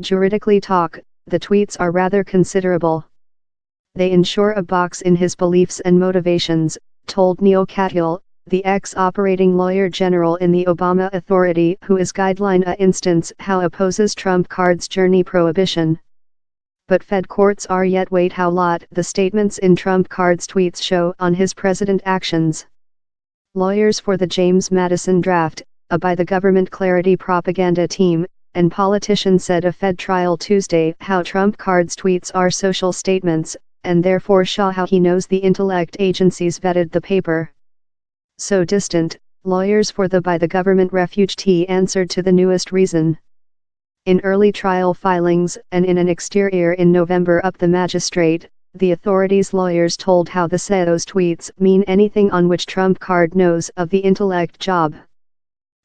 Juridically talk, the tweets are rather considerable. They ensure a box in his beliefs and motivations, told Neil Katyal, the ex-operating lawyer general in the Obama Authority who is guideline a instance how opposes Trump card's journey prohibition. But Fed courts are yet wait how lot the statements in Trump card's tweets show on his president actions. Lawyers for the James Madison draft, by the government clarity propaganda team, and politicians said a Fed trial Tuesday how Trump card's tweets are social statements, and therefore show how he knows the intellect agencies vetted the paper. So distant, lawyers for the by the government refugee answered to the newest reason. In early trial filings and in an exterior in November up the magistrate, the authorities' lawyers told how the those tweets mean anything on which Trump card knows of the intellect job.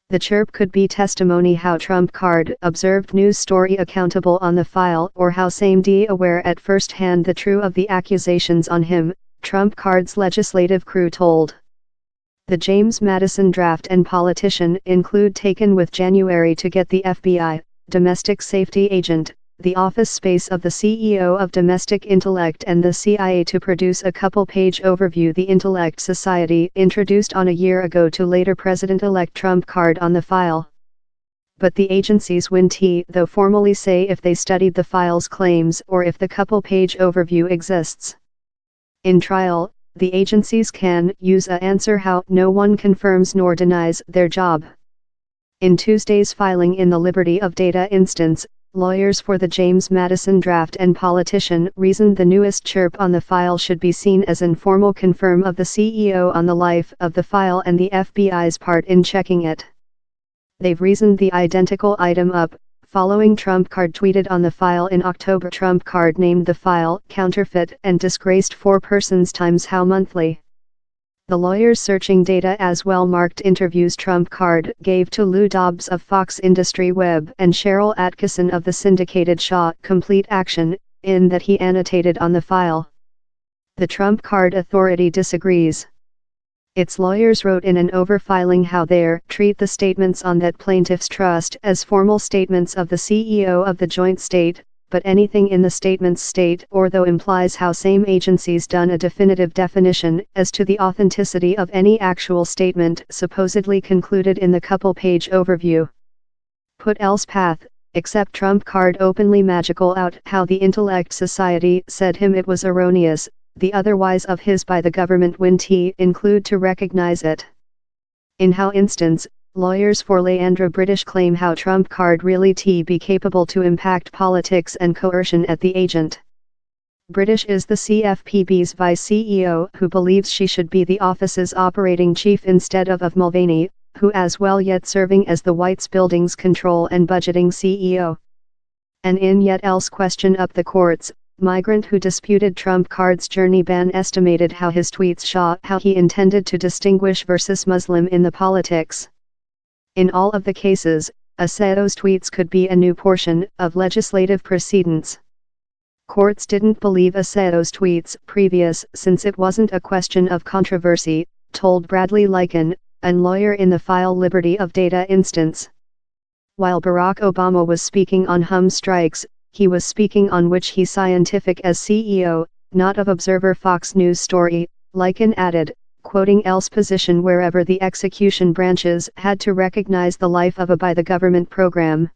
The chirp could be testimony how Trump card observed news story accountable on the file or how same D aware at first hand the true of the accusations on him, Trump card's legislative crew told. The James Madison draft and politician include taken with January to get the FBI, domestic safety agent, the office space of the CEO of Domestic Intellect and the CIA to produce a couple-page overview the Intellect Society introduced on a year ago to later President-elect Trump card on the file. But the agencies wouldn't though formally say if they studied the file's claims or if the couple-page overview exists. In trial, the agencies can use a answer how no one confirms nor denies their job. In Tuesday's filing in the Liberty of Data instance, lawyers for the James Madison draft and politician reasoned the newest chirp on the file should be seen as informal confirm of the CEO on the life of the file and the FBI's part in checking it. They've reasoned the identical item up, following Trump card tweeted on the file in October. Trump card named the file counterfeit and disgraced 4 persons times how monthly. The lawyers searching data as well marked interviews Trump card gave to Lou Dobbs of Fox Industry Web and Cheryl Atkinson of the syndicated Shaw Complete Action, in that he annotated on the file. The Trump card authority disagrees. Its lawyers wrote in an overfiling how they treat the statements on that plaintiffs trust as formal statements of the CEO of the joint state, but anything in the statements state or though implies how same agencies done a definitive definition as to the authenticity of any actual statement supposedly concluded in the couple-page overview. Put else path, except Trump card openly magical out how the Intellect Society said him it was erroneous, the otherwise of his by the government wouldn't include to recognize it. In how instance, lawyers for Leandra British claim how Trump card really be capable to impact politics and coercion at the agent. British is the CFPB's vice CEO who believes she should be the office's operating chief instead of Mulvaney, who as well yet serving as the White's Buildings Control and Budgeting CEO. And in yet else question up the courts, migrant who disputed Trump card's journey ban estimated how his tweets show how he intended to distinguish versus Muslim in the politics. In all of the cases, those tweets could be a new portion of legislative proceedings. Courts didn't believe those tweets previous since it wasn't a question of controversy, told Bradley Lycan, a lawyer in the file Liberty of Data instance. While Barack Obama was speaking on hum strikes, he was speaking on which he scientific as CEO, not of Observer Fox News story, Lycan added, quoting else position wherever the execution branches had to recognize the life of a by the government program.